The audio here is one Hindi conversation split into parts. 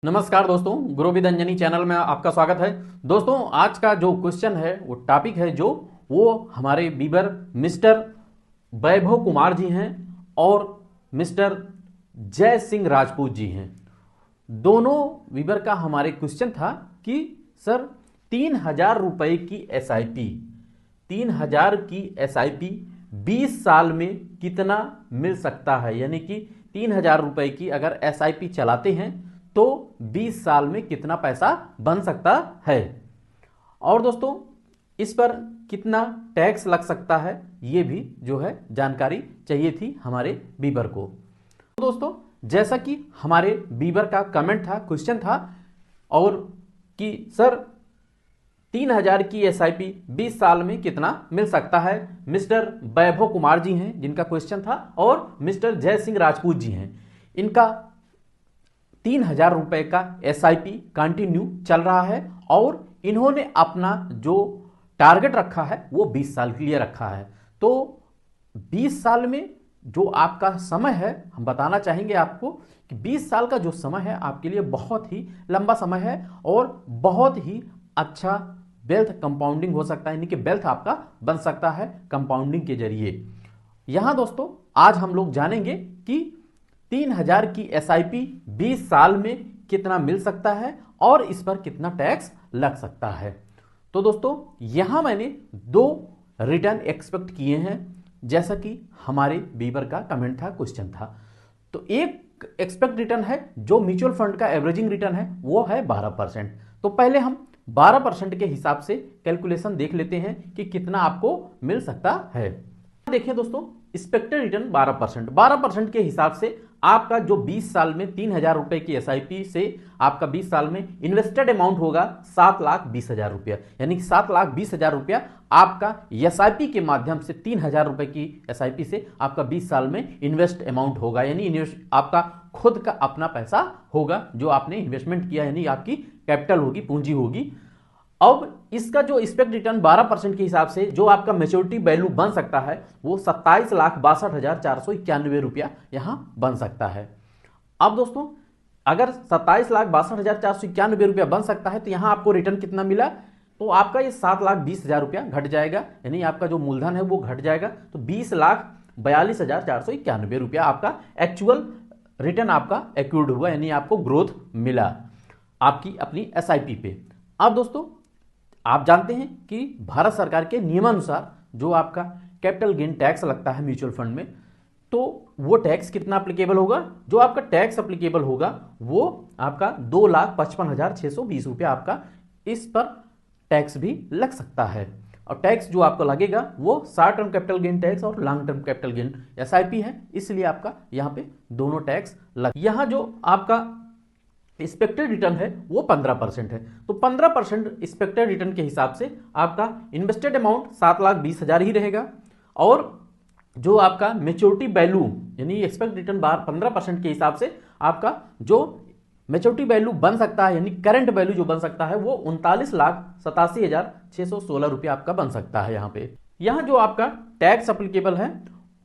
नमस्कार दोस्तों, गुरु विद अंजनी चैनल में आपका स्वागत है। दोस्तों, आज का जो क्वेश्चन है वो टॉपिक है वो हमारे बीबर मिस्टर वैभव कुमार जी हैं और मिस्टर जय सिंह राजपूत जी हैं। दोनों बीबर का हमारे क्वेश्चन था कि सर 3,000 रुपए की एसआईपी 3,000 की एसआईपी 20 साल में कितना मिल सकता है, यानी कि 3,000 रुपए की अगर एसआईपी चलाते हैं तो 20 साल में कितना पैसा बन सकता है। और दोस्तों, इस पर कितना टैक्स लग सकता है ये भी जो है जानकारी चाहिए थी हमारे बीबर को। तो दोस्तों, जैसा कि हमारे बीबर का कमेंट था, क्वेश्चन था और कि सर 3,000 की एसआईपी 20 साल में कितना मिल सकता है। मिस्टर वैभव कुमार जी हैं जिनका क्वेश्चन था और मिस्टर जय सिंह राजपूत जी हैं। इनका 3,000 रुपए का एसआईपी कंटिन्यू चल रहा है और इन्होंने अपना जो टारगेट रखा है वो 20 साल के लिए रखा है। तो 20 साल में जो आपका समय है, हम बताना चाहेंगे आपको कि 20 साल का जो समय है आपके लिए बहुत ही लंबा समय है और बहुत ही अच्छा वेल्थ कंपाउंडिंग हो सकता है, यानी कि वेल्थ आपका बन सकता है कंपाउंडिंग के जरिए। यहां दोस्तों आज हम लोग जानेंगे कि 3,000 की एसआईपी 20 साल में कितना मिल सकता है और इस पर कितना टैक्स लग सकता है। तो दोस्तों, यहां मैंने 2 रिटर्न एक्सपेक्ट किए हैं, जैसा कि हमारे बीबर का कमेंट था, क्वेश्चन था। तो एक एक्सपेक्ट रिटर्न है जो म्यूचुअल फंड का एवरेजिंग रिटर्न है वो है 12%। तो पहले हम 12% के हिसाब से कैलकुलेशन देख लेते हैं कि कितना आपको मिल सकता है। देखिए दोस्तों, एक्सपेक्टेड रिटर्न 12% के हिसाब से आपका जो 20 साल में 3,000 रुपए की एसआईपी से आपका 20 साल में इन्वेस्टेड अमाउंट होगा 7,20,000 रुपया, यानी कि 7,20,000 रुपया आपका एसआईपी के माध्यम से 3,000 रुपए की एसआईपी से आपका 20 साल में इन्वेस्ट अमाउंट होगा, यानी आपका खुद का अपना पैसा होगा जो आपने इन्वेस्टमेंट किया, यानी आपकी कैपिटल होगी, पूंजी होगी। अब इसका जो एक्सपेक्ट रिटर्न 12% के हिसाब से जो आपका मैच्योरिटी वैल्यू बन सकता है वो 27,62,491 रुपया यहां बन सकता है। अब दोस्तों, अगर 27,62,491 रुपया बन सकता है तो यहां आपको रिटर्न कितना मिला, तो आपका ये 7,20,000 रुपया घट जाएगा, यानी आपका जो मूलधन है वो घट जाएगा। तो 20,42,491 रुपया आपका एक्चुअल रिटर्न आपका एक्यूर्ड हुआ, यानी आपको ग्रोथ मिला आपकी अपनी एसआईपी पे। अब दोस्तों, आप जानते हैं कि भारत सरकार के नियमानुसार जो आपका कैपिटल गेन टैक्स लगता है म्यूचुअल फंड में, तो वो टैक्स कितना अप्लीकेबल होगा, जो आपका टैक्स अप्लीकेबल होगा वो आपका 2,55,620 रुपया आपका इस पर टैक्स भी लग सकता है। और टैक्स जो आपको लगेगा वो short term capital gain tax और long term capital gain SIP है, इसलिए आपका यहाँ पे दोनों टैक्स लग। यहाँ जो आपका एक्सपेक्टेड रिटर्न है वो 15% है। तो 15% एक्सपेक्टेड रिटर्न के हिसाब से आपका इन्वेस्टेड अमाउंट 7,20,000 ही रहेगा और जो आपका मैच्योरिटी वैल्यू यानी एक्सपेक्ट रिटर्न 15% के हिसाब से आपका जो मैच्योरिटी वैल्यू बन सकता है, यानी करंट वैल्यू जो बन सकता है वो 39,87,616 रुपया आपका बन सकता है। यहाँ पे जो आपका टैक्स अप्लीकेबल है,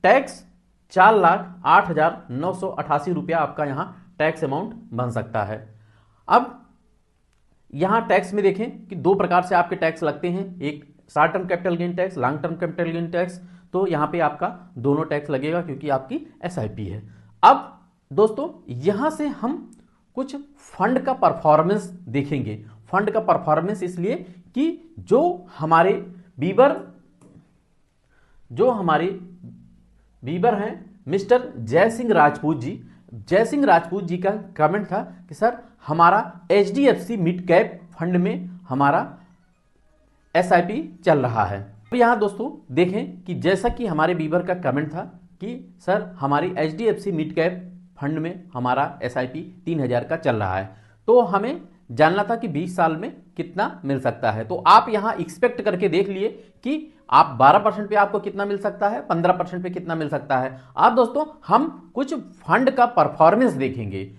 टैक्स 4,08,988 रुपया आपका यहाँ टैक्स अमाउंट बन सकता है। अब यहां टैक्स में देखें कि 2 प्रकार से आपके टैक्स लगते हैं, एक short term capital gain tax, long term capital gain tax. तो यहां पे आपका दोनों टैक्स लगेगा क्योंकि आपकी एसआईपी है। अब दोस्तों, यहां से हम कुछ फंड का परफॉर्मेंस देखेंगे। फंड का परफॉर्मेंस इसलिए कि जो हमारे बीबर हैं मिस्टर जय सिंह राजपूत जी का कमेंट था कि सर हमारा एचडीएफसी मिड कैप फंड में हमारा एसआईपी चल रहा है। तो यहां दोस्तों देखें कि जैसा कि हमारे बीबर का कमेंट था कि सर हमारी एचडीएफसी मिड कैप फंड में हमारा एसआईपी 3,000 का चल रहा है, तो हमें जानना था कि 20 साल में कितना मिल सकता है। तो आप यहां एक्सपेक्ट करके देख लिए कि आप 12% पे आपको कितना मिल सकता है, 15% पे कितना मिल सकता है। अब दोस्तों, हम कुछ फंड का परफॉर्मेंस देखेंगे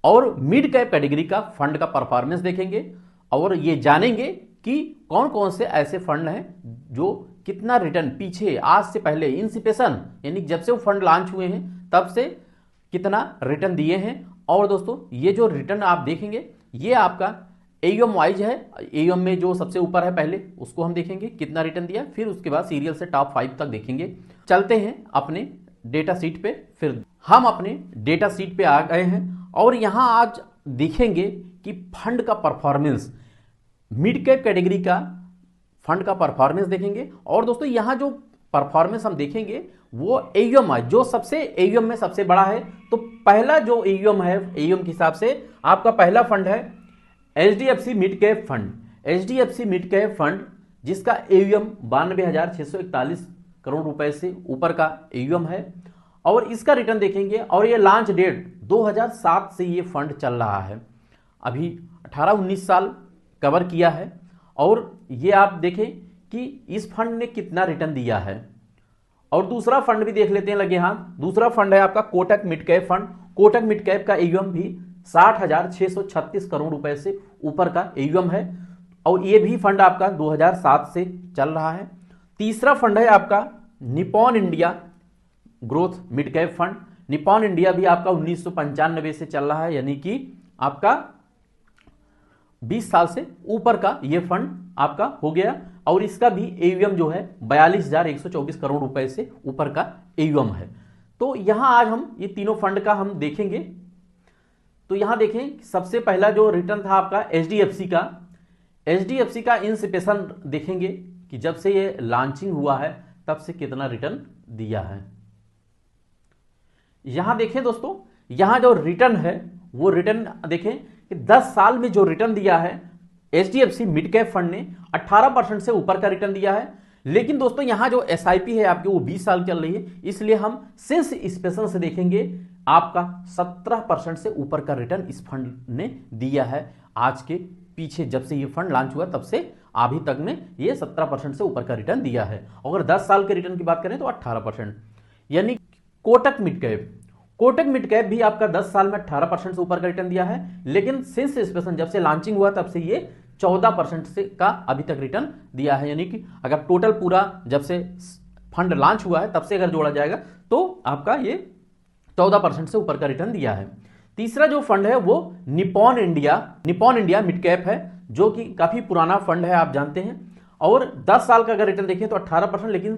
और मिड कैप कैटेगरी का फंड का परफॉर्मेंस देखेंगे और ये जानेंगे कि कौन कौन से ऐसे फंड हैं जो कितना रिटर्न पीछे आज से पहले इंसिपेशन यानी जब से वो फंड लॉन्च हुए हैं तब से कितना रिटर्न दिए हैं और दोस्तों ये जो रिटर्न आप देखेंगे ये आपका एयूएम वाइज है। एयूएम में जो सबसे ऊपर है पहले उसको हम देखेंगे कितना रिटर्न दिया, फिर उसके बाद सीरियल से टॉप 5 तक देखेंगे। चलते हैं अपने डेटा सीट पे। फिर हम अपने डेटा सीट पे आ गए हैं और यहाँ आज देखेंगे कि फंड का परफॉर्मेंस, मिड कैप कैटेगरी का फंड का परफॉर्मेंस देखेंगे। और दोस्तों यहाँ जो परफॉर्मेंस हम देखेंगे वो एयूएम है, जो सबसे एयूएम में सबसे बड़ा है। तो पहला जो एयूएम है, एयूएम के हिसाब से आपका पहला फंड है HDFC mid cap fund. HDFC mid cap fund जिसका एयूएम 92,641 करोड़ रुपए से ऊपर का एयूएम है और इसका रिटर्न देखेंगे। और ये लॉन्च डेट 2007 से ये फंड चल रहा है, अभी 18-19 साल कवर किया है। और ये आप देखें कि इस फंड ने कितना रिटर्न दिया है। और दूसरा फंड भी देख लेते हैं लगे हाथ। दूसरा फंड है आपका Kotak mid cap fund. Kotak mid cap का एयूएम भी 60,636 करोड़ रुपए से ऊपर का एयूएम है और ये भी फंड आपका 2007 से चल रहा है। तीसरा फंड है आपका Nippon India growth mid cap fund. Nippon India भी आपका 1995 से चल रहा है, यानी कि आपका 20 साल से ऊपर का ये फंड आपका हो गया। और इसका भी एयूएम जो है 42,124 करोड़ रुपए से ऊपर का एयूएम है। तो यहां आज हम ये तीनों फंड का हम देखेंगे। तो यहां देखें सबसे पहला जो रिटर्न था आपका एचडीएफसी का। एचडीएफसी का इंसिपेशन देखेंगे कि जब से ये लॉन्चिंग हुआ है तब से कितना रिटर्न दिया है। यहां देखें दोस्तों, यहां जो रिटर्न है वो रिटर्न देखें कि 10 साल में जो रिटर्न दिया है एचडीएफसी मिड कैप फंड ने 18% से ऊपर का रिटर्न दिया है। लेकिन दोस्तों यहां जो एसआईपी है आपकी वो 20 साल चल रही है, इसलिए हम सिंस इंस्पेक्शन से देखेंगे आपका 17% से ऊपर का रिटर्न इस फंड ने दिया है। आज के पीछे जब से ये फंड लॉन्च हुआ तब से अभी तक में ये 17% से ऊपर का रिटर्न दिया है। अगर 10 साल के रिटर्न की बात करें तो 18%। यानी Kotak mid cap, Kotak mid cap भी आपका 10 साल में 18% से ऊपर का रिटर्न दिया है। लेकिन सिंस इंस्पेक्शन जब से लॉन्चिंग हुआ तब से ये 14% से का अभी तक रिटर्न दिया है। यानी कि अगर टोटल पूरा जब से फंड लॉन्च हुआ है तब से अगर जोड़ा जाएगा तो आपका ये 14% से ऊपर का रिटर्न दिया है। तीसरा जो फंड है वो निपॉन इंडिया मिड कैप है, जो कि काफी पुराना फंड है, आप जानते हैं। और 10 साल का अगर रिटर्न देखें तो 18%, लेकिन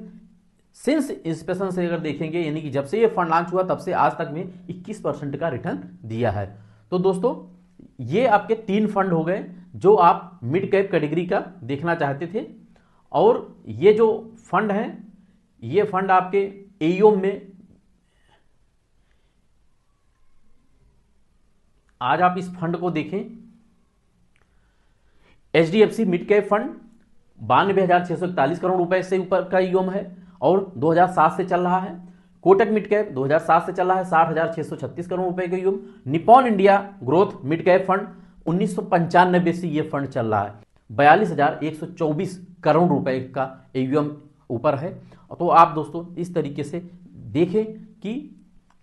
सिंस इंस्पेक्शन से अगर देखेंगे यानी कि जब से ये फंड लॉन्च हुआ तब से आज तक में 21% का रिटर्न दिया है। तो दोस्तों ये आपके 3 फंड हो गए जो आप मिड कैप कैटेगरी का देखना चाहते थे। और ये जो फंड है ये फंड आपके एयूएम में, आज आप इस फंड को देखें, HDFC mid cap fund 92,641 crore रुपए से ऊपर का एयूएम है और 2007 से चल रहा है। कोटक मिड कैप 2007 से चल रहा है, 60,636 करोड़ रुपए का AUM. Nippon India growth mid cap fund 1995 से ये फंड चल रहा है, 42,124 करोड़ रुपए का एयूएम ऊपर है। तो आप दोस्तों इस तरीके से देखें कि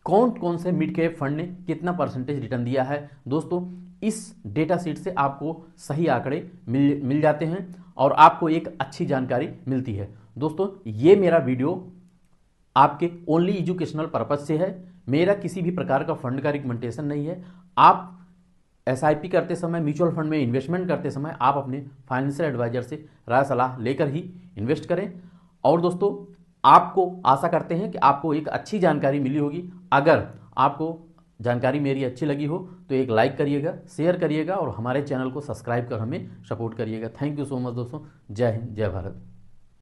कौन कौन से मिड कैप फंड ने कितना परसेंटेज रिटर्न दिया है। दोस्तों इस डेटा सीट से आपको सही आंकड़े मिल जाते हैं और आपको एक अच्छी जानकारी मिलती है। दोस्तों ये मेरा वीडियो आपके ओनली एजुकेशनल पर्पज से है, मेरा किसी भी प्रकार का फंड का रिकमेंडेशन नहीं है। आप एसआईपी करते समय, म्यूचुअल फंड में इन्वेस्टमेंट करते समय आप अपने फाइनेंशियल एडवाइजर से राय सलाह लेकर ही इन्वेस्ट करें। और दोस्तों आपको आशा करते हैं कि आपको एक अच्छी जानकारी मिली होगी। अगर आपको जानकारी मेरी अच्छी लगी हो तो एक लाइक करिएगा, शेयर करिएगा और हमारे चैनल को सब्सक्राइब कर हमें सपोर्ट करिएगा। थैंक यू सो मच दोस्तों। जय हिंद, जय भारत।